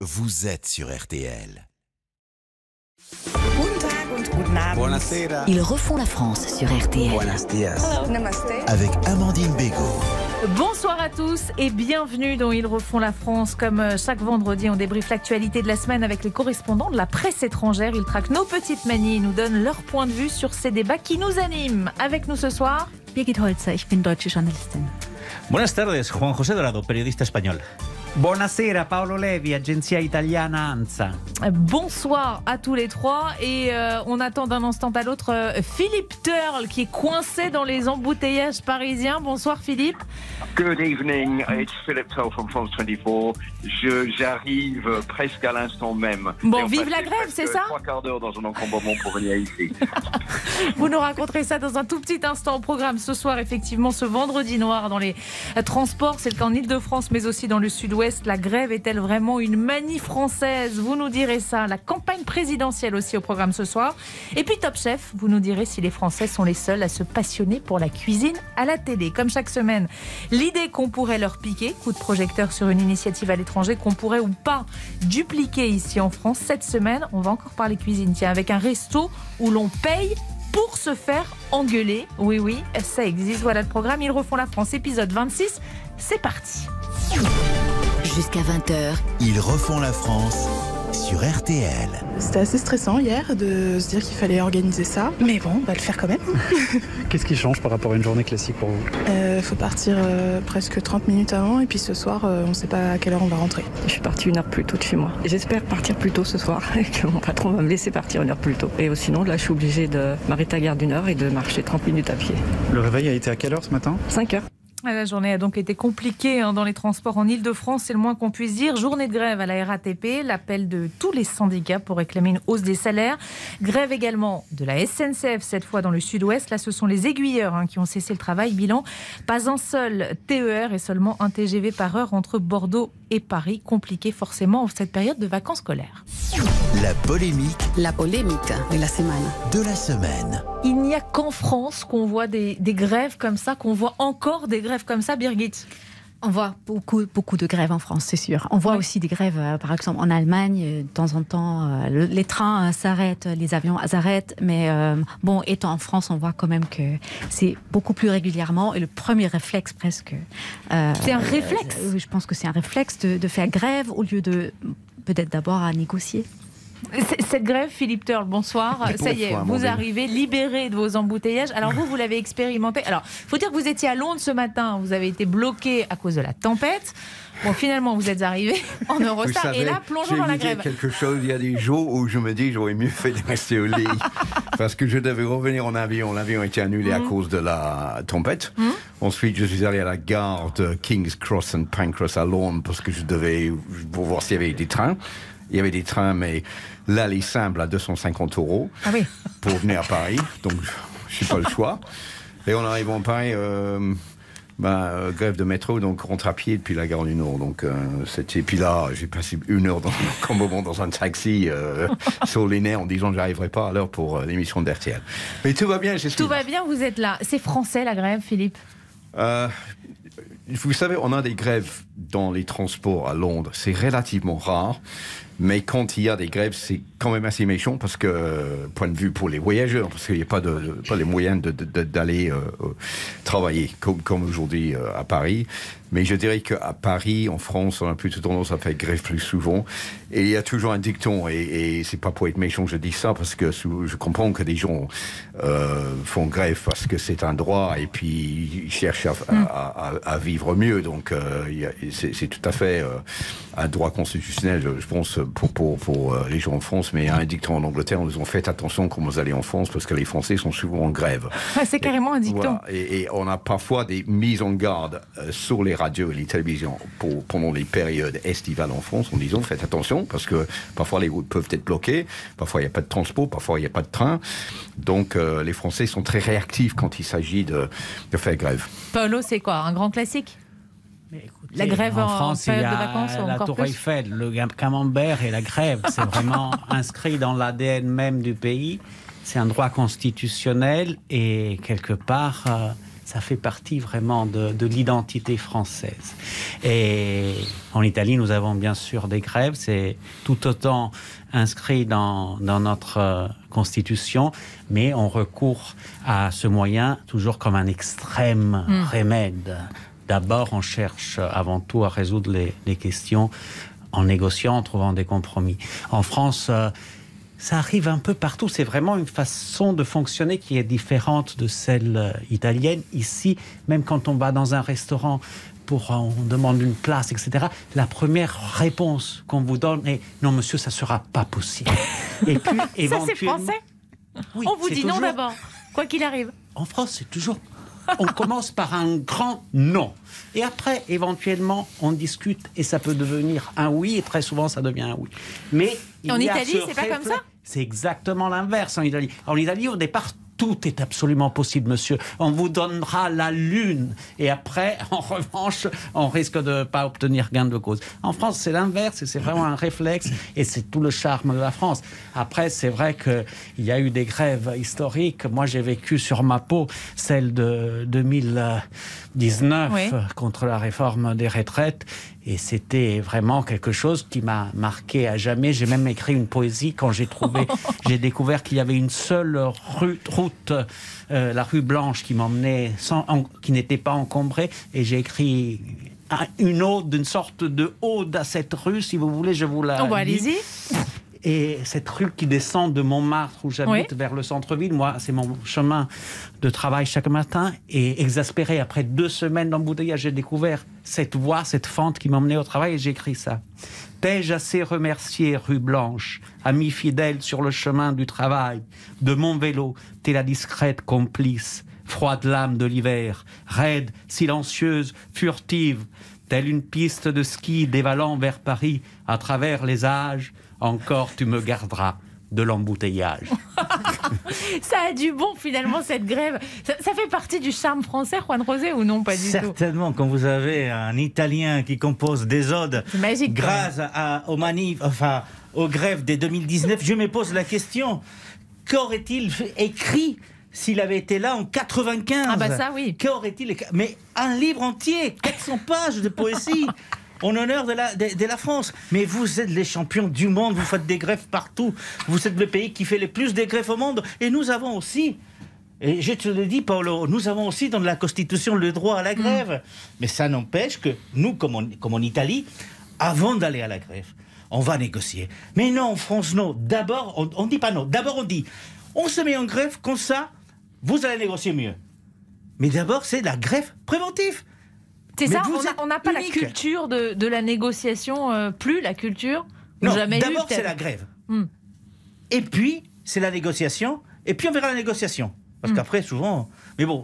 Vous êtes sur RTL. Buonasera. Ils refont la France sur RTL. Buenos dias. Avec Amandine Bégaud. Bonsoir à tous et bienvenue dans Ils refont la France. Comme chaque vendredi, on débriefe l'actualité de la semaine avec les correspondants de la presse étrangère. Ils traquent nos petites manies et nous donnent leur point de vue sur ces débats qui nous animent. Avec nous ce soir, Birgit Holzer, ich bin deutsche Journalistin. Buenas tardes, Juan José Dorado, periodista español. Buonasera, Paolo Levi, agenzia italiana ANSA. Bonsoir à tous les trois et on attend d'un instant à l'autre Philippe Turle qui est coincé dans les embouteillages parisiens. Bonsoir Philippe. Good evening, it's Philip Turle from France 24. J'arrive presque à l'instant même. Bon, vive la grève, c'est ça? 3 quarts d'heure dans un encombrement pour venir ici. Vous nous raconterez ça dans un tout petit instant au programme. Ce soir, effectivement, ce vendredi noir dans les transports, c'est le cas en Ile-de-France mais aussi dans le sud-ouest. La grève est-elle vraiment une manie française? Vous nous direz ça. La campagne présidentielle aussi au programme ce soir. Et puis Top Chef, vous nous direz si les Français sont les seuls à se passionner pour la cuisine à la télé. Comme chaque semaine, l'idée qu'on pourrait leur piquer, coup de projecteur sur une initiative à l'étranger qu'on pourrait ou pas dupliquer ici en France. Cette semaine, on va encore parler cuisine. Tiens, avec un resto où l'on paye pour se faire engueuler. Oui, ça existe. Voilà le programme. Ils refont la France, épisode 26. C'est parti. Jusqu'à 20h. Ils refont la France sur RTL. C'était assez stressant hier de se dire qu'il fallait organiser ça. Mais bon, on va le faire quand même. Qu'est-ce qui change par rapport à une journée classique pour vous? Faut partir presque 30 minutes avant et puis ce soir, on ne sait pas à quelle heure on va rentrer. Je suis partie 1 heure plus tôt de chez moi. J'espère partir plus tôt ce soir et que mon patron va me laisser partir 1 heure plus tôt. Et sinon, là, je suis obligée de m'arrêter à Gare du Nord et de marcher 30 minutes à pied. Le réveil a été à quelle heure ce matin? 5 heures. La journée a donc été compliquée dans les transports en Ile-de-France, c'est le moins qu'on puisse dire. Journée de grève à la RATP, l'appel de tous les syndicats pour réclamer une hausse des salaires. Grève également de la SNCF, cette fois dans le sud-ouest. Là, ce sont les aiguilleurs qui ont cessé le travail. Bilan, pas un seul TER et seulement un TGV par heure entre Bordeaux et Paris. Compliqué forcément en cette période de vacances scolaires. La polémique de la semaine. Il n'y a qu'en France qu'on voit des grèves comme ça, qu'on voit encore des grèves comme ça, Birgit. On voit beaucoup de grèves en France, c'est sûr. On voit aussi des grèves, par exemple en Allemagne, de temps en temps, les trains s'arrêtent, les avions s'arrêtent. Mais bon, étant en France, on voit quand même que c'est beaucoup plus régulièrement. Et le premier réflexe presque... c'est un réflexe je pense que c'est un réflexe de faire grève au lieu de peut-être d'abord à négocier. Cette grève, Philippe Turle, bonsoir. Ça y est, vous arrivez libéré de vos embouteillages. Alors vous l'avez expérimenté. Alors, il faut dire que vous étiez à Londres ce matin. Vous avez été bloqué à cause de la tempête. Bon, finalement, vous êtes arrivé en Eurostar et là, plongeons dans la grève. Quelque chose, il y a des jours où je me dis j'aurais mieux fait de rester au lit parce que je devais revenir en avion. L'avion a été annulé à cause de la tempête. Ensuite, je suis allé à la gare de King's Cross and Pancras à Londres parce que je devais pour voir s'il y avait des trains. Il y avait des trains, mais l'aller simple à 250 € pour venir à Paris. Donc, je n'ai pas le choix. Et en arrivant à Paris, grève de métro, donc rentre à pied depuis la gare du Nord. Donc, puis là, j'ai passé 1 heure dans un taxi sur les nerfs en disant que je n'arriverai pas à l'heure pour l'émission d'RTL. Mais tout va bien, j'espère. Tout va bien, vous êtes là. C'est français, la grève, Philippe? Vous savez, on a des grèves dans les transports à Londres. C'est relativement rare. Mais quand il y a des grèves, c'est quand même assez méchant parce que, point de vue pour les voyageurs, parce qu'il n'y a pas les moyens d'aller travailler comme aujourd'hui à Paris. Mais je dirais qu'à Paris, en France, on a plutôt tendance à faire grève plus souvent. Et il y a toujours un dicton, et c'est pas pour être méchant que je dis ça, parce que je comprends que des gens font grève parce que c'est un droit, et puis ils cherchent à vivre mieux. Donc c'est tout à fait un droit constitutionnel, je pense, pour les gens en France. Mais il y a un dicton en Angleterre, nous ont fait attention quand vous allez en France, parce que les Français sont souvent en grève. C'est carrément un dicton. Voilà. Et on a parfois des mises en garde sur les radios et les télévisions pendant les périodes estivales en France en disant faites attention parce que parfois les routes peuvent être bloquées, parfois il n'y a pas de transport, parfois il n'y a pas de train. Donc les Français sont très réactifs quand il s'agit de faire grève. Paolo, c'est quoi? Un grand classique? Mais écoutez, la grève en France, période il y a de vacances ou la encore Tour plus? Eiffel, le camembert et la grève. C'est vraiment inscrit dans l'ADN même du pays. C'est un droit constitutionnel et quelque part... ça fait partie vraiment de l'identité française. Et en Italie, nous avons bien sûr des grèves, c'est tout autant inscrit dans notre constitution, mais on recourt à ce moyen toujours comme un extrême remède. D'abord, on cherche avant tout à résoudre les questions en négociant, en trouvant des compromis. En France, ça arrive un peu partout. C'est vraiment une façon de fonctionner qui est différente de celle italienne. Ici, même quand on va dans un restaurant, on demande une place, etc., la première réponse qu'on vous donne est « Non, monsieur, ça ne sera pas possible ». Et puis, éventuellement... Ça, c'est français. Oui, on vous dit toujours... non d'abord, quoi qu'il arrive. En France, c'est toujours... On commence par un grand non. Et après, éventuellement, on discute et ça peut devenir un oui. Et très souvent, ça devient un oui. Mais en Italie, c'est pas comme ça ? C'est exactement l'inverse en Italie. En Italie, au départ, tout est absolument possible, monsieur. On vous donnera la lune. Et après, en revanche, on risque de ne pas obtenir gain de cause. En France, c'est l'inverse et c'est vraiment un réflexe. Et c'est tout le charme de la France. Après, c'est vrai qu'il y a eu des grèves historiques. Moi, j'ai vécu sur ma peau celle de 2019 contre la réforme des retraites. Et c'était vraiment quelque chose qui m'a marqué à jamais. J'ai même écrit une poésie quand j'ai découvert qu'il y avait une seule route, la rue Blanche, qui m'emmenait, qui n'était pas encombrée. Et j'ai écrit une ode, une sorte de ode à cette rue. Si vous voulez, je vous la lis. Allez-y. Et cette rue qui descend de Montmartre, où j'habite, vers le centre-ville, moi, c'est mon chemin de travail chaque matin. Et exaspéré, après 2 semaines d'embouteillage, j'ai découvert cette voie, cette fente qui m'emmenait au travail, et j'ai écrit ça. T'ai-je assez remercié, rue Blanche, amie fidèle sur le chemin du travail, de mon vélo, t'es la discrète complice, froide lame de l'hiver, raide, silencieuse, furtive, telle une piste de ski dévalant vers Paris, à travers les âges, encore tu me garderas de l'embouteillage. Ça a du bon finalement cette grève. Ça fait partie du charme français, Juan José, ou non, pas du tout? Certainement, quand vous avez un Italien qui compose des odes magique, grâce aux grèves de 2019, je me pose la question, qu'aurait-il écrit s'il avait été là en 95? Ah bah ça oui. Qu'aurait-il écrit? Mais un livre entier, 400 pages de poésie en honneur de la France. Mais vous êtes les champions du monde, vous faites des grèves partout. Vous êtes le pays qui fait le plus de grèves au monde. Et nous avons aussi, et je te le dis, Paolo, nous avons aussi dans la Constitution le droit à la grève. Mais ça n'empêche que nous, comme en Italie, avant d'aller à la grève, on va négocier. Mais non, en France, non. D'abord, on ne dit pas non. D'abord, on dit, on se met en grève, comme ça, vous allez négocier mieux. Mais d'abord, c'est la grève préventive. C'est ça, on n'a pas la culture de la négociation, plus la culture. Non, d'abord c'est la grève. Et puis, c'est la négociation. Et puis, on verra la négociation. Parce qu'après, souvent... Mais bon,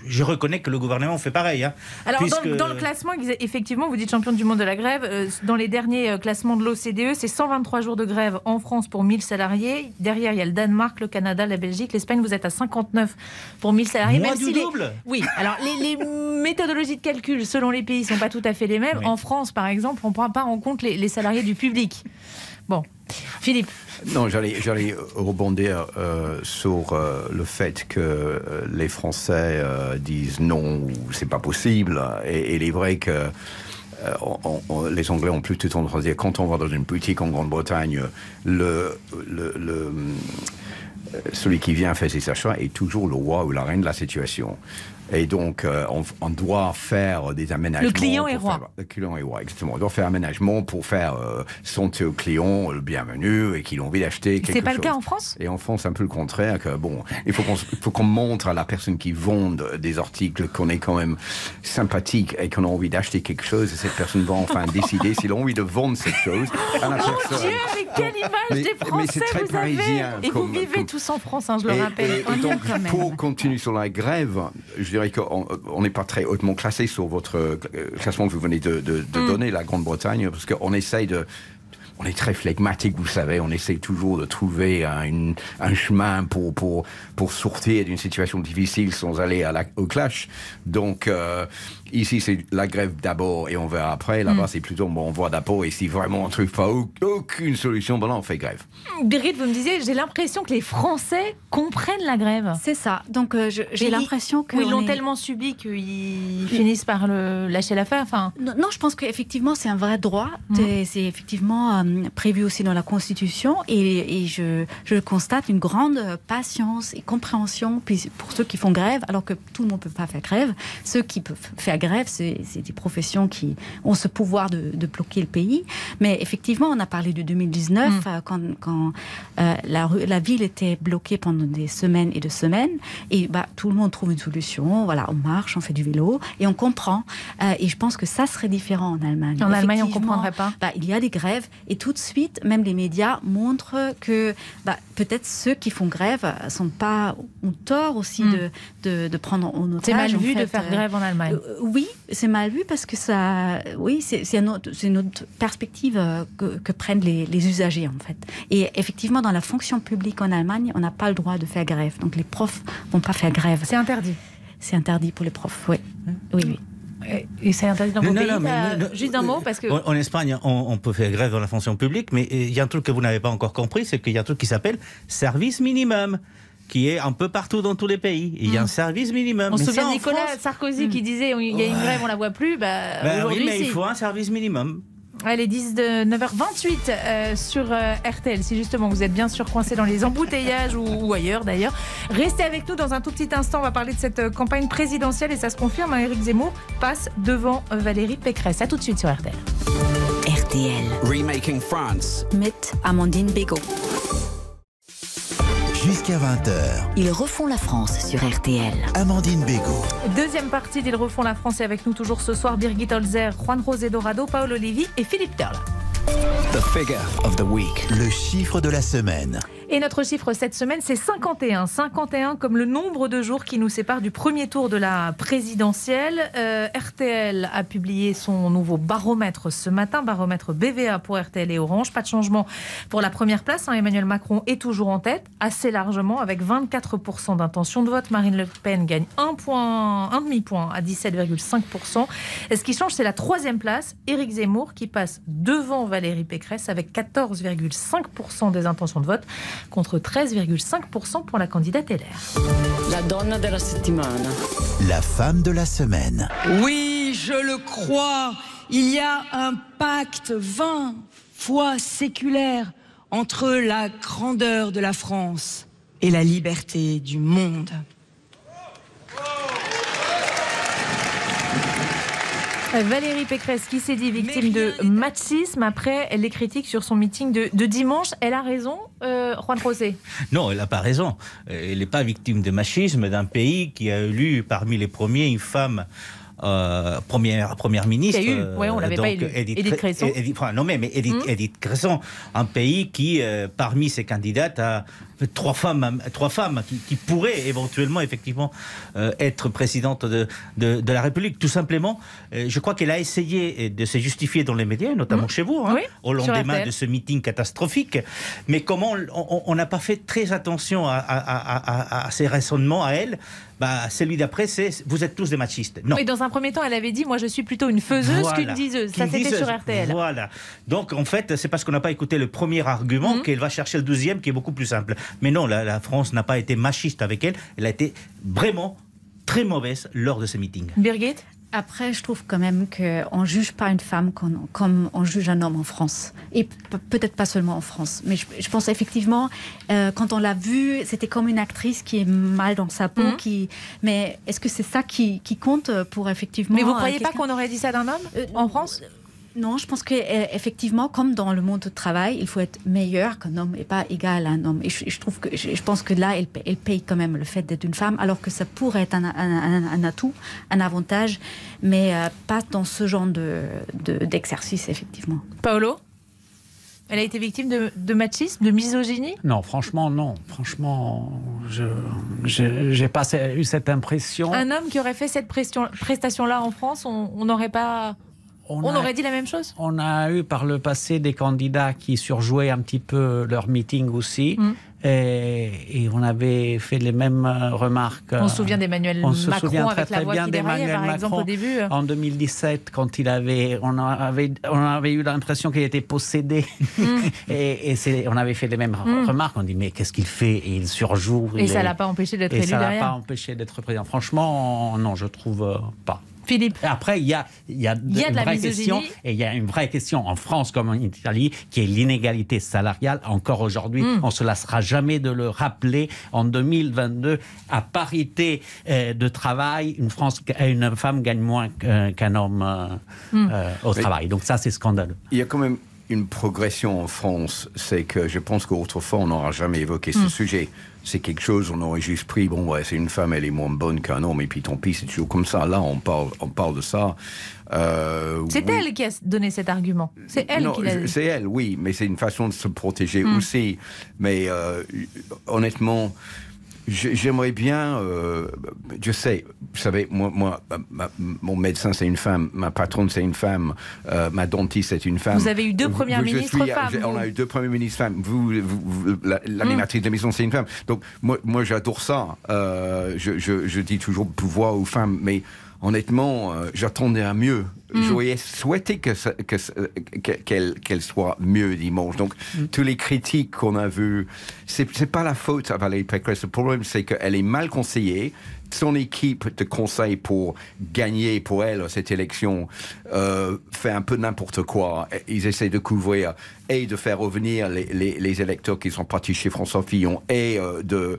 je reconnais que le gouvernement fait pareil. Hein, alors, dans le classement, effectivement, vous dites champion du monde de la grève. Dans les derniers classements de l'OCDE, c'est 123 jours de grève en France pour 1000 salariés. Derrière, il y a le Danemark, le Canada, la Belgique, l'Espagne. Vous êtes à 59 pour 1000 salariés. Moins du double. Oui, alors les méthodologies de calcul selon les pays ne sont pas tout à fait les mêmes. Oui. En France, par exemple, on ne prend pas en compte les salariés du public. Bon, Philippe. Non, j'allais rebondir sur le fait que les Français disent non, c'est pas possible. Et il est vrai que les Anglais ont plutôt tendance à dire, quand on va dans une boutique en Grande-Bretagne, celui qui vient faire ses achats est toujours le roi ou la reine de la situation. Et donc, on doit faire des aménagements. Le client est roi. Le client est roi, exactement. On doit faire aménagement pour faire sentir au client le bienvenu et qu'il a envie d'acheter quelque chose. C'est pas le cas en France? Et en France, c'est un peu le contraire. Que, bon, il faut qu'on montre à la personne qui vend des articles qu'on est quand même sympathique et qu'on a envie d'acheter quelque chose. Et cette personne va enfin décider s'il a envie de vendre cette chose à la personne. Mon Dieu, mais quelle image des Français c'est très vous avez. Et vous vivez tous en France, hein, je le rappelle. Et donc, pour continuer sur la grève, je dirais qu'on n'est pas très hautement classé sur votre classement que vous venez de donner, la Grande-Bretagne, parce qu'on essaye de... On est très flegmatique, vous savez, on essaie toujours de trouver un chemin pour sortir d'une situation difficile sans aller au clash. Donc, Ici, c'est la grève d'abord et on verra après. Là-bas, c'est plutôt, bon, on voit d'abord et si vraiment on ne trouve pas aucune solution, ben là, on fait grève. Birgit, vous me disiez, j'ai l'impression que les Français comprennent la grève. C'est ça. Donc, j'ai l'impression que... Ils l'ont tellement subi qu'ils finissent par lâcher l'affaire. Enfin... Non, je pense qu'effectivement, c'est un vrai droit. C'est effectivement prévu aussi dans la Constitution. Et je constate une grande patience et compréhension pour ceux qui font grève, alors que tout le monde ne peut pas faire grève. Ceux qui peuvent faire grève, c'est des professions qui ont ce pouvoir de bloquer le pays. Mais effectivement, on a parlé de 2019, quand la ville était bloquée pendant des semaines et des semaines. Et tout le monde trouve une solution. Voilà, on marche, on fait du vélo et on comprend. Et je pense que ça serait différent en Allemagne. En Allemagne, on ne comprendrait pas. Il y a des grèves et tout de suite, même les médias montrent que peut-être ceux qui font grève ont tort aussi de prendre en otage. C'est mal vu de faire grève en Allemagne. Oui, c'est mal vu parce que c'est une autre perspective que prennent les usagers en fait. Et effectivement, dans la fonction publique en Allemagne, on n'a pas le droit de faire grève. Donc les profs ne vont pas faire grève. C'est interdit. C'est interdit pour les profs, oui. Oui. Et c'est interdit dans vos pays. Juste un mot, parce que... En Espagne, on peut faire grève dans la fonction publique, mais il y a un truc que vous n'avez pas encore compris, c'est qu'il y a un truc qui s'appelle service minimum, qui est un peu partout dans tous les pays. Il y a un service minimum. On se souvient de Nicolas Sarkozy qui disait il y a une grève, on la voit plus. Aujourd'hui, oui, mais il faut un service minimum. Allez, 9h28 sur RTL. Si justement vous êtes bien sûr coincé dans les embouteillages ou ailleurs d'ailleurs, restez avec nous dans un tout petit instant. On va parler de cette campagne présidentielle et ça se confirme. Éric Zemmour passe devant Valérie Pécresse. À tout de suite sur RTL. RTL. Remaking France. Mit Amandine Bégaud. Jusqu'à 20h. Ils refont la France sur RTL. Amandine Bégaud. Deuxième partie d'Ils refont la France et avec nous toujours ce soir Birgit Holzer, Juan José Dorado, Paolo Levi et Philippe Turle. The figure of the week. Le chiffre de la semaine. Et notre chiffre cette semaine, c'est 51. 51 comme le nombre de jours qui nous séparent du premier tour de la présidentielle. RTL a publié son nouveau baromètre ce matin, baromètre BVA pour RTL et Orange. Pas de changement pour la première place. Emmanuel Macron est toujours en tête, assez largement, avec 24% d'intention de vote. Marine Le Pen gagne un demi-point à 17,5%. Et ce qui change, c'est la troisième place. Éric Zemmour qui passe devant Valérie Pécresse avec 14,5% des intentions de vote, contre 13,5% pour la candidate LR. La donna della settimana. La femme de la semaine. Oui, je le crois, il y a un pacte 20 fois séculaire entre la grandeur de la France et la liberté du monde. Valérie Pécresse qui s'est dit victime de machisme après les critiques sur son meeting de dimanche. Elle a raison, Juan José? Non, elle n'a pas raison. Elle n'est pas victime de machisme d'un pays qui a élu parmi les premiers une femme première ministre. On l'avait pas élu. Edith Cresson. Edith Cresson, un pays qui, parmi ses candidates, a trois femmes qui pourraient éventuellement effectivement être présidente de la République. Tout simplement, je crois qu'elle a essayé de se justifier dans les médias, notamment chez vous, au lendemain de ce meeting catastrophique. Mais comment on n'a pas fait très attention à ses raisonnements à elle? Celui d'après, c'est « vous êtes tous des machistes ». Non. Et dans un premier temps, elle avait dit « moi je suis plutôt une faiseuse qu'une diseuse ». Ça, c'était sur RTL. Voilà. Donc, en fait, c'est parce qu'on n'a pas écouté le premier argument qu'elle va chercher le deuxième, qui est beaucoup plus simple. Mais non, la France n'a pas été machiste avec elle. Elle a été vraiment très mauvaise lors de ce meeting. Birgit ? Après, je trouve quand même qu'on ne juge pas une femme comme on juge un homme en France. Et peut-être pas seulement en France. Mais je pense effectivement, quand on l'a vue, c'était comme une actrice qui est mal dans sa peau. Mais est-ce que c'est ça qui compte pour effectivement... Mais vous ne croyez pas qu'on aurait dit ça d'un homme en France ? Non, je pense qu'effectivement, comme dans le monde du travail, il faut être meilleur qu'un homme et pas égal à un homme. Et je pense que là, elle paye quand même le fait d'être une femme, alors que ça pourrait être un atout, un avantage, mais pas dans ce genre d'exercice, effectivement. Paolo ? Elle a été victime de machisme, de misogynie ? Non, franchement, non. Franchement, j'ai pas eu cette impression. Un homme qui aurait fait cette prestation-là en France, on n'aurait pas... On aurait dit la même chose. On a eu par le passé des candidats qui surjouaient un petit peu leur meeting aussi. Et on avait fait les mêmes remarques. On se souvient d'Emmanuel Macron avec très la voix qui déraillait, par exemple, au début. En 2017, quand on avait eu l'impression qu'il était possédé. On avait fait les mêmes remarques. On dit, mais qu'est-ce qu'il fait? Et il surjoue. Et ça ne l'a pas empêché d'être élu derrière. Et ça ne l'a pas empêché d'être président. Franchement, non, je trouve pas. Philippe. Après, il y a une vraie question, et il y a une vraie question en France comme en Italie, qui est l'inégalité salariale. Encore aujourd'hui, on ne se lassera jamais de le rappeler. En 2022, à parité de travail, une femme gagne moins qu'un homme au travail. Donc ça, c'est scandaleux. Il y a quand même une progression en France. C'est que je pense qu'autrefois, on n'aura jamais évoqué ce sujet. C'est quelque chose, on aurait juste pris, c'est une femme, elle est moins bonne qu'un homme, et puis tant pis, c'est toujours comme ça. Là, on parle de ça. C'est elle qui a donné cet argument. C'est elle qui l'a dit. C'est elle, oui, mais c'est une façon de se protéger aussi. Mais honnêtement, j'aimerais bien, je sais, vous savez, moi mon médecin c'est une femme, ma patronne c'est une femme, ma dentiste c'est une femme. Vous avez eu 2 premières ministres femmes. On a eu 2 premiers ministres femmes. Vous l'animatrice de l'émission c'est une femme. Donc moi j'adore ça. Je dis toujours pouvoir aux femmes, mais honnêtement, j'attendais à mieux. J'aurais souhaité qu'elle soit mieux dimanche. Donc, tous les critiques qu'on a vues, c'est pas la faute à Valérie Pécresse. Le problème, c'est qu'elle est mal conseillée. Son équipe de conseil pour gagner pour elle cette élection fait un peu n'importe quoi. Ils essaient de couvrir et de faire revenir les électeurs qui sont partis chez François Fillon et de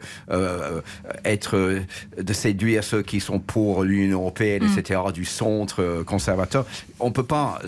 séduire ceux qui sont pour l'Union européenne, etc., du centre conservateur. On peut pas.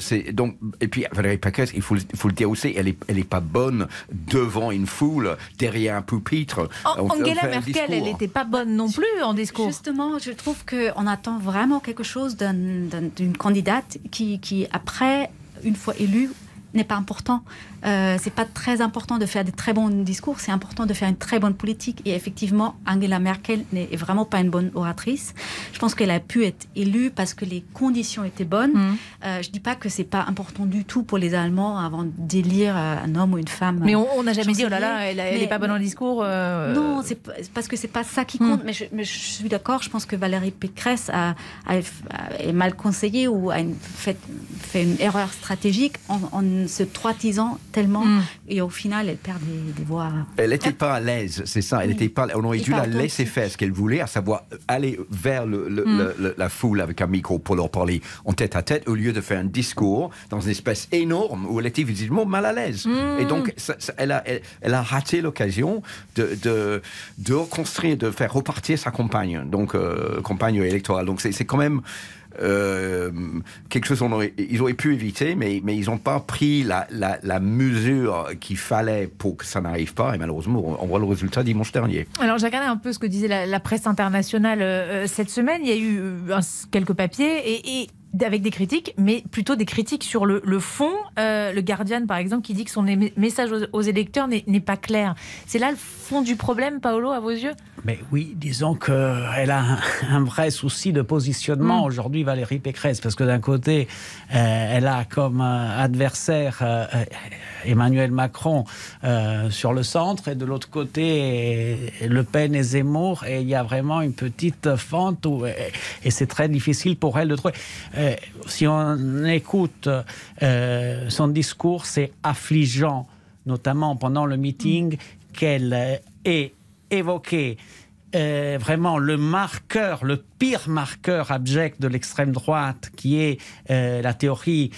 Et puis Valérie Pécresse, il faut le dire aussi, elle est pas bonne devant une foule, derrière un pupitre. Angela Merkel, elle n'était pas bonne non plus en discours. Justement, je trouve qu'on attend vraiment quelque chose d'une candidate qui, après, une fois élue, n'est pas important. C'est pas très important de faire des très bons discours, c'est important de faire une très bonne politique. Et effectivement, Angela Merkel n'est vraiment pas une bonne oratrice. Je pense qu'elle a pu être élue parce que les conditions étaient bonnes. Je dis pas que c'est pas important du tout pour les Allemands avant d'élire un homme ou une femme. Mais on n'a jamais dit, oh là là, elle est pas bonne en discours. Non, c'est parce que c'est pas ça qui compte. Mais je suis d'accord, je pense que Valérie Pécresse est mal conseillée ou a fait une erreur stratégique en se troitisant tellement et au final elle perd des voix. Elle n'était pas à l'aise, c'est ça. On aurait dû la laisser faire ce qu'elle voulait, à savoir aller vers la foule avec un micro pour leur parler en tête à tête, au lieu de faire un discours dans une espèce énorme où elle était visiblement mal à l'aise. Et donc elle a raté l'occasion de reconstruire, de faire repartir sa campagne, donc campagne électorale. Donc c'est quand même quelque chose ils auraient pu éviter, mais ils n'ont pas pris la mesure qu'il fallait pour que ça n'arrive pas, et malheureusement on voit le résultat dimanche dernier. Alors j'ai regardé un peu ce que disait la presse internationale cette semaine. Il y a eu quelques papiers et avec des critiques, mais plutôt des critiques sur le fond. Le Guardian, par exemple, qui dit que son message aux électeurs n'est pas clair. C'est là le fond du problème, Paolo, à vos yeux ? Mais oui, disons qu'elle a un vrai souci de positionnement aujourd'hui, Valérie Pécresse, parce que d'un côté, elle a comme adversaire Emmanuel Macron sur le centre, et de l'autre côté, Le Pen et Zemmour, et il y a vraiment une petite fente, et c'est très difficile pour elle de trouver... si on écoute son discours, c'est affligeant, notamment pendant le meeting, qu'elle ait évoqué vraiment le pire marqueur abject de l'extrême droite, qui est la théorie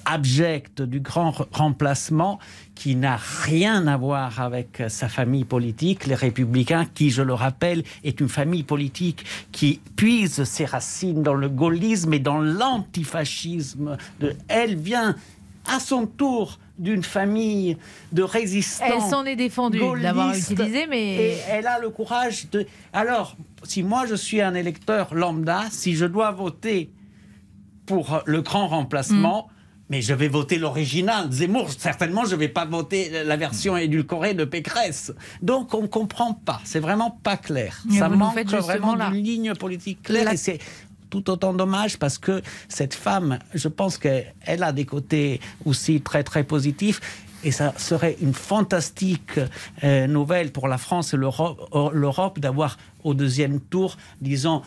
abjecte du grand remplacement, qui n'a rien à voir avec sa famille politique, les Républicains, qui, je le rappelle, est une famille politique qui puise ses racines dans le gaullisme et dans l'antifascisme. Elle vient à son tour d'une famille de résistants. Elle s'en est défendue d'avoir utilisé, mais... Et elle a le courage de... Alors, si moi je suis un électeur lambda, si je dois voter pour le grand remplacement... Mais je vais voter l'original. Zemmour, certainement, je ne vais pas voter la version édulcorée de Pécresse. Donc, on ne comprend pas. C'est vraiment pas clair. Mais ça manque vraiment d'une ligne politique claire. Et tout autant dommage parce que cette femme, je pense qu'elle a des côtés aussi très très positifs. Et ça serait une fantastique nouvelle pour la France et l'Europe d'avoir au deuxième tour, disons,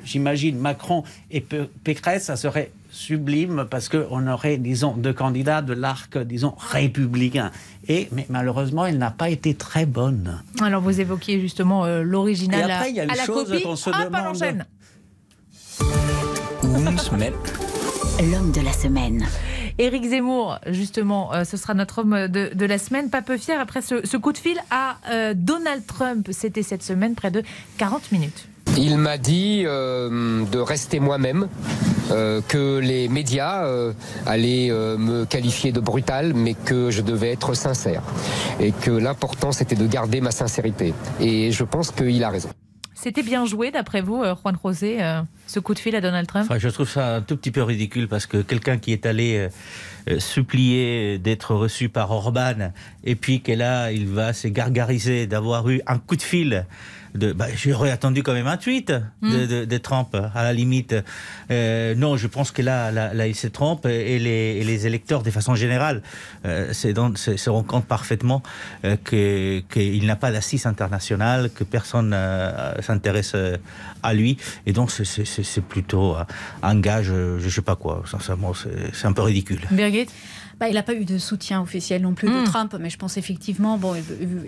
j'imagine Macron et Pécresse, ça serait sublime parce qu'on aurait, disons, 2 candidats de l'arc, disons, républicain. Mais malheureusement, elle n'a pas été très bonne. Alors, vous évoquiez justement l'original et après, il y a à la copie. Qu'on se demande. on enchaîne. L'homme de la semaine. Éric Zemmour, justement, ce sera notre homme de la semaine. Pas peu fier après ce coup de fil à Donald Trump. C'était cette semaine, près de 40 minutes. Il m'a dit de rester moi-même, que les médias allaient me qualifier de brutal, mais que je devais être sincère. Et que l'important, c'était de garder ma sincérité. Et je pense qu'il a raison. C'était bien joué, d'après vous, Juan José, ce coup de fil à Donald Trump? Je trouve ça un tout petit peu ridicule parce que quelqu'un qui est allé supplier d'être reçu par Orban et puis que là, il va se gargariser d'avoir eu un coup de fil. J'aurais attendu quand même un tweet de Trump, à la limite. Non, je pense que là il se trompe et les électeurs, de façon générale, se rendent compte parfaitement qu'il n'a pas d'assise internationale, que personne s'intéresse à lui. Et donc, c'est plutôt un gage, je ne sais pas quoi. Sincèrement, c'est un peu ridicule. Birgit ? Il n'a pas eu de soutien officiel non plus de Trump, mais je pense effectivement,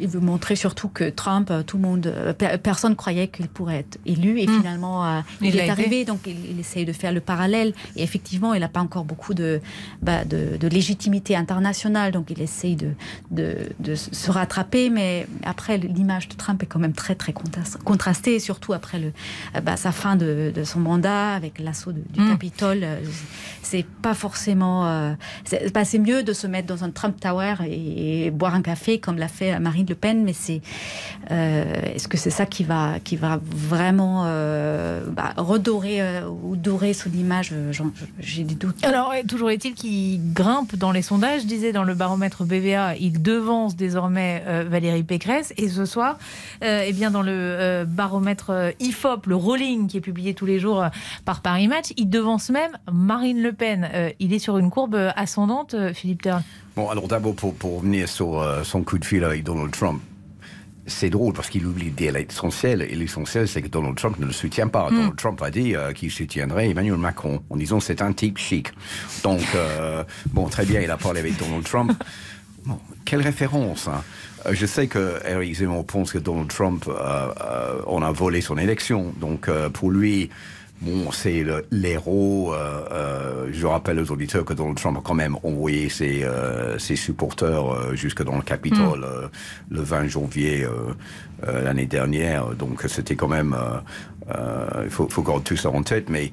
il veut montrer surtout que Trump, tout le monde, personne croyait qu'il pourrait être élu, et finalement, il est arrivé, donc il essaye de faire le parallèle, et effectivement, il n'a pas encore beaucoup de légitimité internationale, donc il essaye de se rattraper, mais après, l'image de Trump est quand même très, très contrastée, et surtout après sa fin de son mandat, avec l'assaut du Capitole, c'est pas forcément... c'est mieux de se mettre dans un Trump Tower et boire un café comme l'a fait Marine Le Pen, mais est-ce que c'est ça qui va vraiment redorer ou dorer son image? J'ai des doutes. Alors, toujours est-il qu'il grimpe dans les sondages. Je disais, dans le baromètre BVA, il devance désormais Valérie Pécresse. Et ce soir, dans le baromètre IFOP, le rolling qui est publié tous les jours par Paris Match, il devance même Marine Le Pen. Il est sur une courbe ascendante, Philippe Turle. Bon, alors d'abord, pour revenir sur son coup de fil avec Donald Trump, c'est drôle parce qu'il oublie de dire l'essentiel, et l'essentiel, c'est que Donald Trump ne le soutient pas. Donald Trump a dit qu'il soutiendrait Emmanuel Macron, en disant c'est un type chic. Donc, très bien, il a parlé avec Donald Trump. Bon, quelle référence, hein. Je sais que Éric Zemmour pense que Donald Trump on a volé son élection. Donc, pour lui... c'est l'héros. Je rappelle aux auditeurs que Donald Trump a quand même envoyé ses supporters jusque dans le Capitole le 20 janvier l'année dernière. Donc c'était quand même... il faut garder tout ça en tête. Mais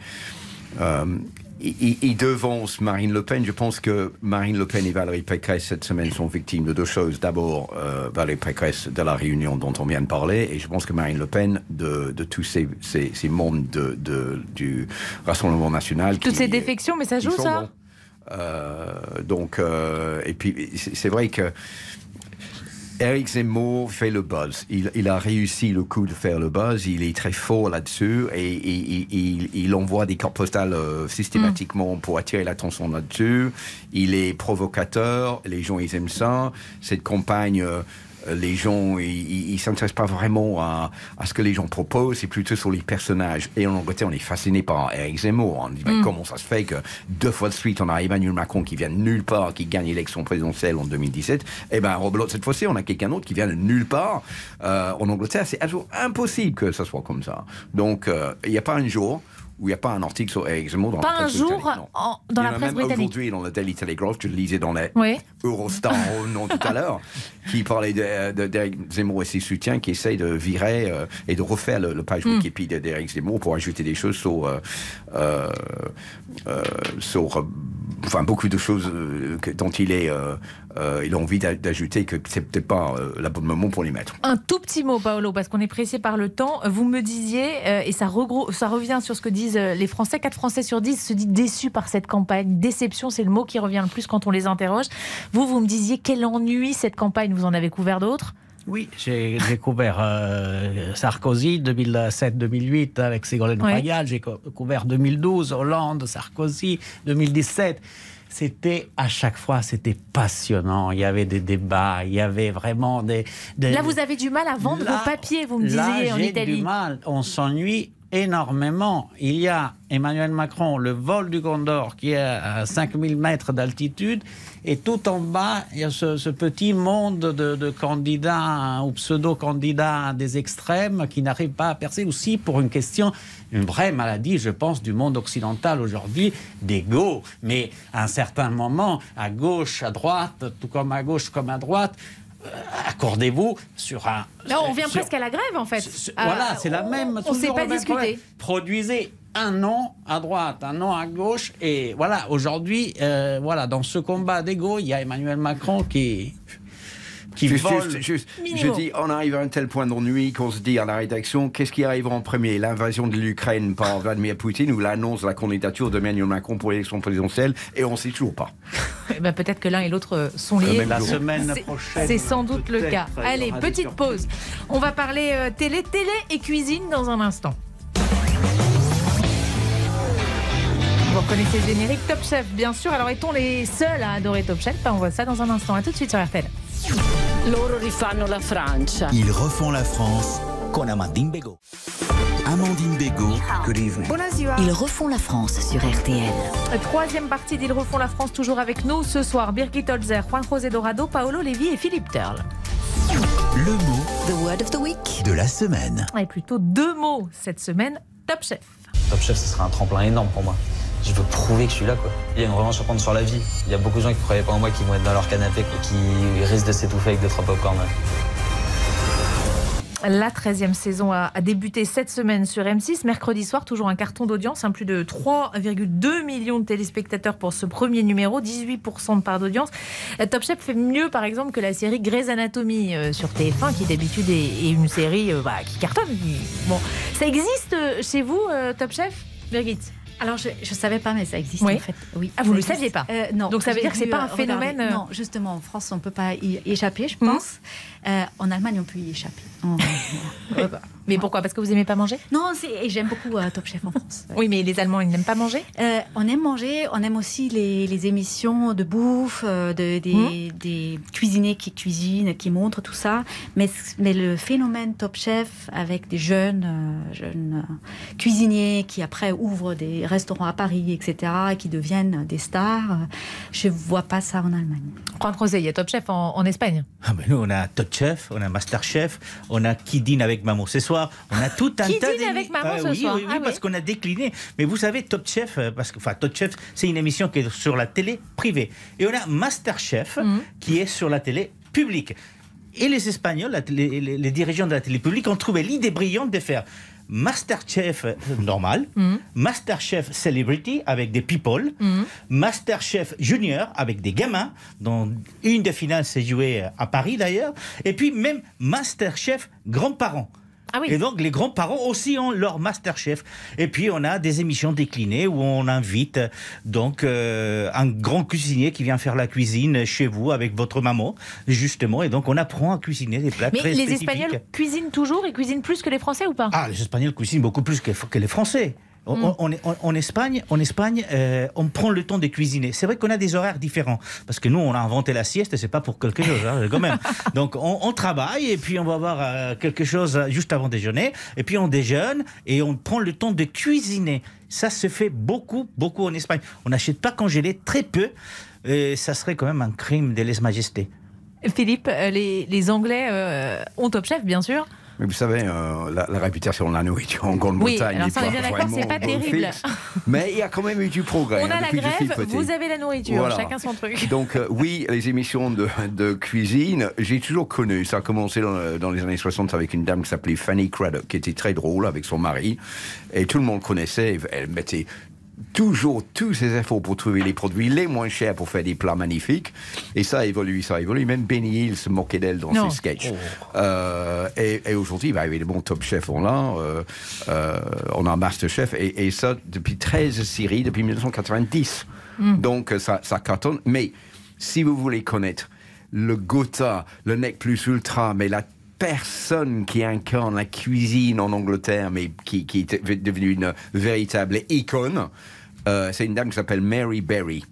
il devance Marine Le Pen. Je pense que Marine Le Pen et Valérie Pécresse cette semaine sont victimes de 2 choses. D'abord, Valérie Pécresse de la réunion dont on vient de parler, et je pense que Marine Le Pen de tous ces membres du Rassemblement National. Toutes ces défections, mais ça joue ça. Et puis c'est vrai que Éric Zemmour fait le buzz. Il a réussi le coup de faire le buzz. Il est très fort là-dessus et il envoie des cartes postales systématiquement pour attirer l'attention là-dessus. Il est provocateur. Les gens, ils aiment ça. Cette campagne... les gens, ils s'intéressent pas vraiment à ce que les gens proposent, c'est plutôt sur les personnages. Et en Angleterre, on est fasciné par Éric Zemmour. On dit, comment ça se fait que 2 fois de suite, on a Emmanuel Macron qui vient de nulle part, qui gagne l'élection présidentielle en 2017. Et rebelote, cette fois-ci, on a quelqu'un d'autre qui vient de nulle part. En Angleterre, c'est impossible que ça soit comme ça. Donc, il n'y a pas un jour où il n'y a pas un article sur Éric Zemmour dans la presse britannique. Dans la presse britannique. Aujourd'hui, dans le Daily Telegraph, je le lisais dans les Eurostar tout à l'heure, qui parlait d'Éric Zemmour et ses soutiens qui essayent de virer et de refaire le page Wikipédia d'Éric Zemmour pour ajouter des choses sur beaucoup de choses dont il a envie d'ajouter que c'est peut-être pas le bon moment pour les mettre. Un tout petit mot, Paolo, parce qu'on est pressé par le temps. Vous me disiez, et ça revient sur ce que disent les Français, 4 Français sur 10 se disent déçus par cette campagne. Déception, c'est le mot qui revient le plus quand on les interroge. Vous me disiez, quel ennui cette campagne, vous en avez couvert d'autres? Oui, j'ai couvert Sarkozy 2007-2008 avec Ségolène Royal, j'ai couvert 2012, Hollande, Sarkozy, 2017. À chaque fois, c'était passionnant. Il y avait des débats, il y avait vraiment des... Là, vous avez du mal à vendre vos papiers, vous me disiez, en Italie. J'ai du mal, on s'ennuie énormément. Il y a Emmanuel Macron, le vol du Condor, qui est à 5000 mètres d'altitude, et tout en bas, il y a ce petit monde de candidats ou pseudo-candidats des extrêmes qui n'arrivent pas à percer aussi pour une vraie maladie, je pense, du monde occidental aujourd'hui, d'ego. Mais à un certain moment, à gauche, à droite, tout comme à gauche comme à droite, accordez-vous sur un... Là, on vient presque à la grève, en fait. Voilà, c'est la même... On ne sait pas discuter. Produisez un nom à droite, un nom à gauche, et voilà, aujourd'hui, dans ce combat d'ego, il y a Emmanuel Macron qui vole. Je dis, on arrive à un tel point d'ennui qu'on se dit à la rédaction, qu'est-ce qui arrivera en premier, l'invasion de l'Ukraine par Vladimir Poutine ou l'annonce de la candidature d'Emmanuel Macron pour l'élection présidentielle, et on ne sait toujours pas. Peut-être que l'un et l'autre sont liés. La semaine prochaine. C'est sans doute le cas. Allez, petite pause. On va parler télé et cuisine dans un instant. Vous reconnaissez le générique Top Chef, bien sûr. Alors, est-on les seuls à adorer Top Chef? On voit ça dans un instant. À tout de suite sur RTL. Loro rifanno la Francia. Ils refont la France con Amandine Bégaud. Amandine Bégaud. Good evening. Ils refont la France sur RTL. Troisième partie d'Ils refont la France, toujours avec nous ce soir. Birgit Holzer, Juan José Dorado, Paolo Levi et Philippe Turle. Le mot The word of the week de la semaine. Et plutôt 2 mots cette semaine. Top Chef. Top Chef, ce sera un tremplin énorme pour moi. Je veux prouver que je suis là, quoi. Il y a une revanche à prendre sur la vie. Il y a beaucoup de gens qui ne croyaient pas en moi, qui vont être dans leur canapé, qui risquent de s'étouffer avec 2-3 pop-corn. La 13e saison a débuté cette semaine sur M6. Mercredi soir, toujours un carton d'audience, plus de 3,2 millions de téléspectateurs pour ce premier numéro, 18% de part d'audience. Top Chef fait mieux, par exemple, que la série Grey's Anatomy sur TF1, qui d'habitude est une série qui cartonne. Bon, ça existe chez vous, Top Chef, Birgit? Alors, je ne savais pas, mais ça existe en fait. Oui. Ah, vous ne le saviez pas? Non. Donc, ça veut dire que ce n'est pas un phénomène... Non, justement, en France, on ne peut pas y échapper, je pense. En Allemagne, on peut y échapper. Mais pourquoi? Parce que vous n'aimez pas manger? Non, et j'aime beaucoup Top Chef en France. Oui, mais les Allemands, ils n'aiment pas manger? On aime manger, on aime aussi les émissions de bouffe, des cuisiniers qui cuisinent, qui montrent tout ça. Mais le phénomène Top Chef, avec des jeunes cuisiniers qui après ouvrent des restaurants à Paris, etc., et qui deviennent des stars, je ne vois pas ça en Allemagne. Juan José, il y a Top Chef en Espagne. Nous, on a Top Chef, on a Master Chef, on a Qui dîne avec maman ce soir, on a tout un tas Qui dîne avec maman ce soir? Oui, parce qu'on a décliné. Mais vous savez, Top Chef, Top Chef, c'est une émission qui est sur la télé privée. Et on a Master Chef, qui est sur la télé publique. Et les Espagnols, les dirigeants de la télé publique, ont trouvé l'idée brillante de faire Masterchef normal, Masterchef Celebrity avec des people, Masterchef Junior avec des gamins, dont une des finales s'est jouée à Paris d'ailleurs, et puis même Masterchef grands-parents. Ah oui. Et donc les grands-parents aussi ont leur Masterchef. Et puis on a des émissions déclinées où on invite donc un grand cuisinier qui vient faire la cuisine chez vous avec votre maman, justement. Et donc on apprend à cuisiner des plats très spécifiques. Mais les Espagnols cuisinent toujours et cuisinent plus que les Français ou pas? Ah, les Espagnols cuisinent beaucoup plus que les Français. En Espagne, on prend le temps de cuisiner. C'est vrai qu'on a des horaires différents. Parce que nous, on a inventé la sieste, c'est pas pour quelque chose, quand même. Donc, on travaille et puis on va avoir quelque chose juste avant déjeuner. Et puis, on déjeune et on prend le temps de cuisiner. Ça se fait beaucoup, beaucoup en Espagne. On n'achète pas congelé, très peu. Et ça serait quand même un crime de lèse-majesté. Philippe, les Anglais ont Top Chef, bien sûr. Mais vous savez, la réputation de la nourriture en Grande-Bretagne alors ça, on est bien d'accord, c'est pas terrible. Mais il y a quand même eu du progrès. On a la grève, vous avez la nourriture, voilà. Chacun son truc. Donc oui, les émissions de cuisine, j'ai toujours connu. Ça a commencé dans les années 60 avec une dame qui s'appelait Fanny Craddock, qui était très drôle avec son mari. Et tout le monde connaissait, elle mettait toujours tous ses efforts pour trouver les produits les moins chers pour faire des plats magnifiques. Et ça évolue. Même Benny Hill se moquait d'elle dans ses sketchs. Et aujourd'hui, évidemment, Top Chef, on a Masterchef. Et ça, depuis 13 séries, depuis 1990. Donc, ça cartonne. Mais si vous voulez connaître le Gotha, le Nec Plus Ultra, mais la personne qui incarne la cuisine en Angleterre, mais qui est devenue une véritable icône. C'est une dame qui s'appelle Mary Berry,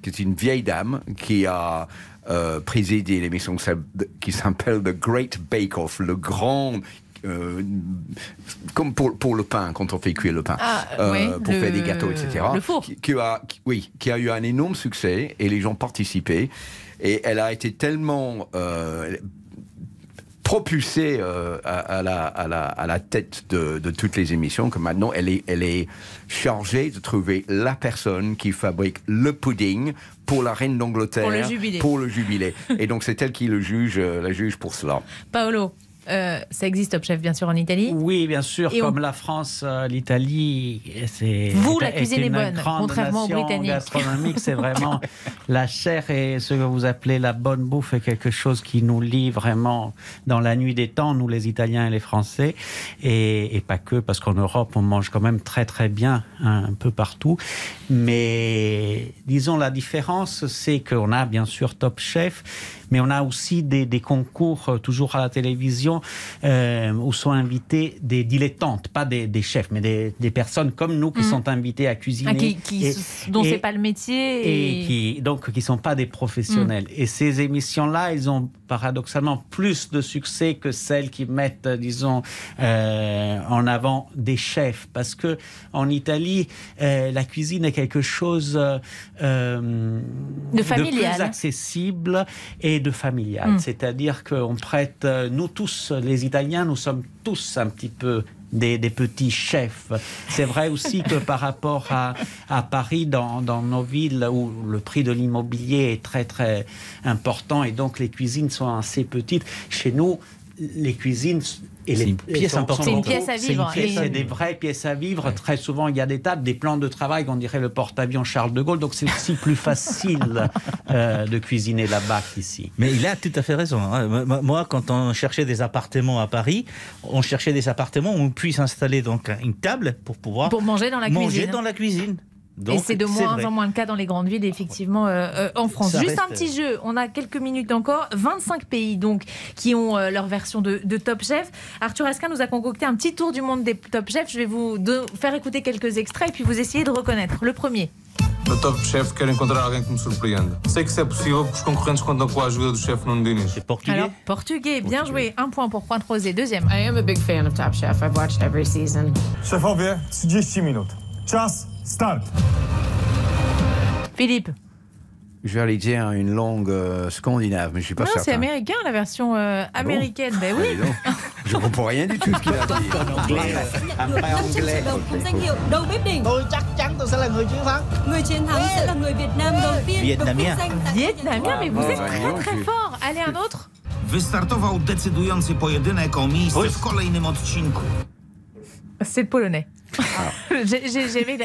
qui est une vieille dame qui a présidé l'émission qui s'appelle The Great Bake Off, le grand... comme pour le pain, quand on fait cuire le pain, pour faire des gâteaux, etc. Le four. Qui a eu un énorme succès et les gens participaient. Et elle a été tellement propulsée à la tête de toutes les émissions que maintenant elle est chargée de trouver la personne qui fabrique le pudding pour la reine d'Angleterre pour le jubilé. Et donc c'est elle qui la juge pour cela. Paolo, ça existe Top Chef bien sûr en Italie. Oui, bien sûr, comme la France, l'Italie, c'est la cuisine est bonne, contrairement aux Britanniques. Gastronomique, c'est vraiment la chair et ce que vous appelez la bonne bouffe est quelque chose qui nous lie vraiment dans la nuit des temps, nous les Italiens et les Français, et pas que, parce qu'en Europe on mange quand même très très bien un peu partout. Mais disons la différence, c'est qu'on a bien sûr Top Chef, mais on a aussi des concours toujours à la télévision où sont invités des dilettantes, pas des chefs, mais des personnes comme nous qui sont invitées à cuisiner. Dont c'est pas le métier. Et qui sont pas des professionnels. Et ces émissions-là, elles ont paradoxalement plus de succès que celles qui mettent, disons, en avant des chefs. Parce que en Italie, la cuisine est quelque chose de plus accessible et de familial. C'est-à-dire qu'on prête, nous tous, les Italiens, nous sommes tous un petit peu des petits chefs. C'est vrai aussi que par rapport à Paris, dans nos villes où le prix de l'immobilier est très très important et donc les cuisines sont assez petites, chez nous, les cuisines... C'est une pièce importante. C'est une pièce à vivre. C'est des vraies pièces à vivre. Ouais. Très souvent, il y a des tables, des plans de travail, on dirait le porte-avions Charles de Gaulle. Donc, c'est aussi plus facile de cuisiner là-bas qu'ici. Mais il a tout à fait raison. Moi, quand on cherchait des appartements à Paris, on cherchait des appartements où on puisse installer donc une table pour pouvoir manger dans la cuisine. Donc, et c'est de moins en moins le cas dans les grandes villes, effectivement, en France. Juste un petit jeu, on a quelques minutes encore. 25 pays donc, qui ont leur version de Top Chef. Arthur Asquin nous a concocté un petit tour du monde des Top Chef. Je vais vous faire écouter quelques extraits et puis vous essayez de reconnaître. Le premier. No Top Chef, quero encontrar alguém que me surpreenda. Sei que isso é possível porque os concorrentes contam com a ajuda do chefe Nuno Diniz. C'est portugais. Alors, portugais, bien joué. 1 point pour Pointe Rosée. Deuxième. I am a big fan of Top Chef. I've watched every season. Szefowie, 30 minut. Czas, start. Philippe. Je vais aller dire une langue scandinave, mais je ne suis pas certain. Non, c'est américain, la version américaine. Ben oui. Je ne comprends rien du tout ce qu'il a dit. Après anglais. Tôi chắc chắn tôi sẽ là người chiến thắng. Người chiến thắng sẽ là người Việt Nam đầu tiên. Vietnamien, mais vous êtes très très fort. Allez, un autre. Wystartował decydujący pojedynek o miejsce w kolejnym odcinku. C'est le polonais.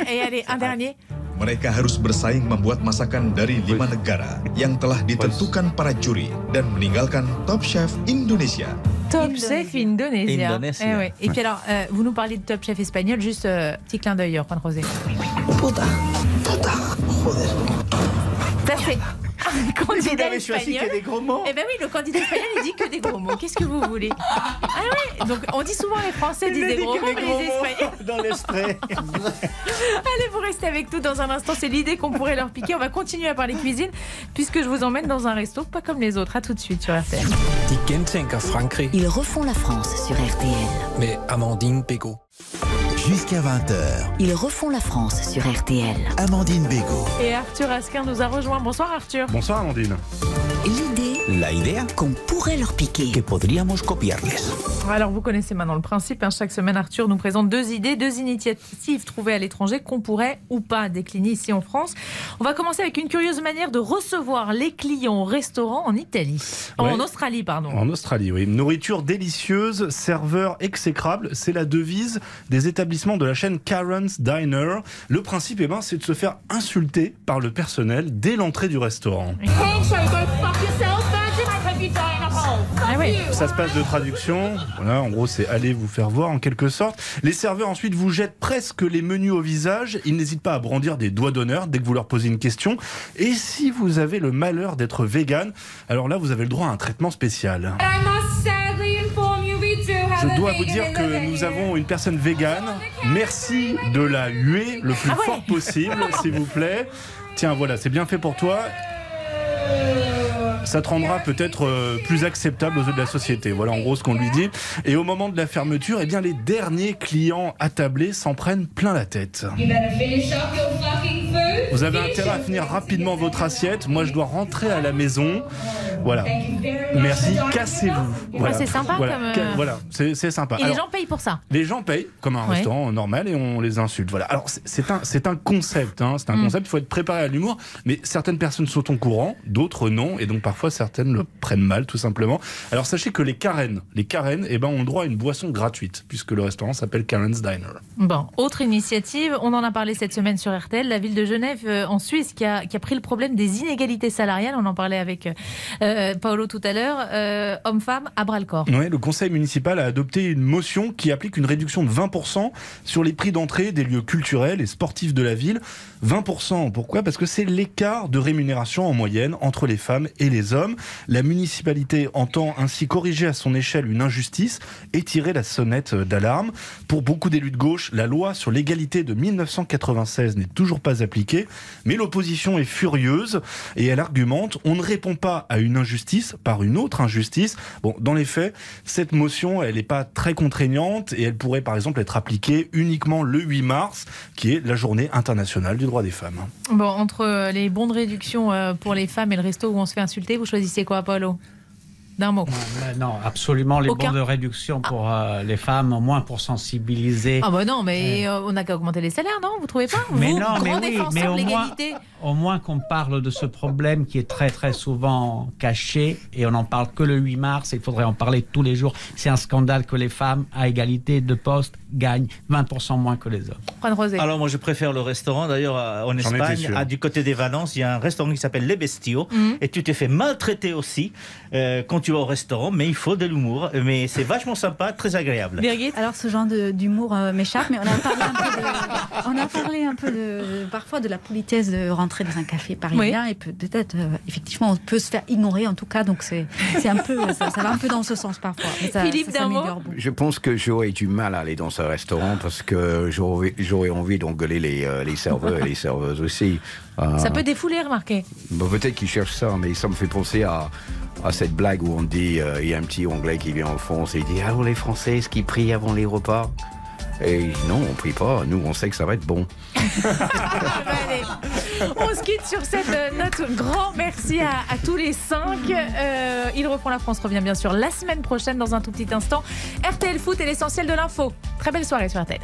Et allez, un dernier. Mereka harus bersaing membuat masakan dari 5 negara yang telah ditentukan para juri dan meninggalkan Top Chef Indonesia. Top Chef Indonesia. Et puis alors, vous nous parlez de Top Chef espagnol, juste petit clin d'œil, Juan José. Puta, joder. Ça c'est un candidat espagnol. Des gros mots. Eh ben oui, le candidat espagnol il dit que des gros mots. Qu'est-ce que vous voulez? Ah oui, donc on dit souvent les Français disent des gros mots, mais les Espagnols dans l'esprit. Allez, vous restez avec nous dans un instant. C'est l'idée qu'on pourrait leur piquer. On va continuer à parler cuisine puisque je vous emmène dans un resto pas comme les autres. À tout de suite sur RTL. Ils refont la France sur RTL. Mais Amandine Bégaud. Jusqu'à 20h. Ils refont la France sur RTL. Amandine Bégaud. Et Arthur Asquin nous a rejoint. Bonsoir Arthur. Bonsoir Amandine. La idée qu'on pourrait leur piquer. Que podríamos copiarles. Alors vous connaissez maintenant le principe. Chaque semaine Arthur nous présente 2 idées, 2 initiatives trouvées à l'étranger qu'on pourrait ou pas décliner ici en France. On va commencer avec une curieuse manière de recevoir les clients au restaurant en Italie. En Australie, pardon. En Australie, oui. Nourriture délicieuse, serveur exécrable, c'est la devise des établissements de la chaîne Karen's Diner. Le principe, c'est de se faire insulter par le personnel dès l'entrée du restaurant. Ça se passe de traduction. Voilà, en gros, c'est allez vous faire voir en quelque sorte. Les serveurs ensuite vous jettent presque les menus au visage. Ils n'hésitent pas à brandir des doigts d'honneur dès que vous leur posez une question. Et si vous avez le malheur d'être vegan, alors là, vous avez le droit à un traitement spécial. I must sadly inform Je dois vous dire que nous avons une personne végane. Merci de la huer le plus fort possible, s'il vous plaît. Tiens, voilà, c'est bien fait pour toi. Ça te rendra peut-être plus acceptable aux yeux de la société. Voilà en gros ce qu'on lui dit. Et au moment de la fermeture, eh bien, les derniers clients attablés s'en prennent plein la tête. Vous avez intérêt à finir rapidement votre assiette. Moi, je dois rentrer à la maison. Voilà. Merci. Cassez-vous. Voilà. C'est sympa voilà. comme... Voilà, c'est sympa. Et les gens payent pour ça. Les gens payent comme un restaurant normal et on les insulte. Voilà. Alors c'est un concept. Hein. C'est un concept. Il faut être préparé à l'humour. Mais certaines personnes sont au courant, d'autres non, et donc parfois certaines le prennent mal, tout simplement. Alors sachez que les Karen, eh ben, ont droit à une boisson gratuite puisque le restaurant s'appelle Karen's Diner. Bon, autre initiative. On en a parlé cette semaine sur RTL. La ville de Genève en Suisse qui a pris le problème des inégalités salariales. On en parlait avec Paolo tout à l'heure. Hommes-femmes à bras-le-corps. Ouais, le conseil municipal a adopté une motion qui applique une réduction de 20% sur les prix d'entrée des lieux culturels et sportifs de la ville. 20%, pourquoi ? Parce que c'est l'écart de rémunération en moyenne entre les femmes et les hommes. La municipalité entend ainsi corriger à son échelle une injustice et tirer la sonnette d'alarme. Pour beaucoup d'élus de gauche, la loi sur l'égalité de 1996 n'est toujours pas appliquée, mais l'opposition est furieuse et elle argumente « on ne répond pas à une injustice par une autre injustice ». Bon, dans les faits, cette motion, elle n'est pas très contraignante et elle pourrait par exemple être appliquée uniquement le 8 mars, qui est la journée internationale du droit des femmes. Bon, entre les bons de réduction pour les femmes et le resto où on se fait insulter, vous choisissez quoi, Paolo ? D'un mot. Non, absolument les bons de réduction pour les femmes, au moins pour sensibiliser. Ah bah non, mais on n'a qu'à augmenter les salaires, non ? Vous trouvez pas ? Mais vous, non, grand mais oui, défenseur mais de l'égalité. au moins qu'on parle de ce problème qui est très très souvent caché et on n'en parle que le 8 mars et il faudrait en parler tous les jours. C'est un scandale que les femmes, à égalité de poste, gagnent 20% moins que les hommes. Juan Rosé. Alors moi je préfère le restaurant, d'ailleurs en Espagne, du côté des Valences, il y a un restaurant qui s'appelle Les Bestiaux et tu te fais maltraiter aussi quand tu vas au restaurant, mais il faut de l'humour, mais c'est vachement sympa, très agréable. Birgit ? Alors ce genre d'humour m'échappe, mais on a parlé un peu parfois de la politesse de rentrer dans un café parisien et peut-être effectivement on peut se faire ignorer en tout cas, donc c'est un peu ça va un peu dans ce sens parfois. Philippe, d'un mot ? Je pense que j'aurais du mal à aller dans ce restaurant parce que j'aurais envie d'engueuler les serveurs et les serveuses aussi. Ça peut défouler, remarquez. Bon, peut-être qu'ils cherchent ça, mais ça me fait penser à cette blague où on dit il y a un petit Anglais qui vient en France et il dit « Alors les Français, est-ce qu'ils prient avant les repas ?» Et non, on prie pas. Nous, on sait que ça va être bon. On se quitte sur cette note. Grand merci à tous les 5. Ils refont la France revient bien sûr la semaine prochaine dans un tout petit instant. RTL Foot et l'essentiel de l'info. Très belle soirée sur RTL.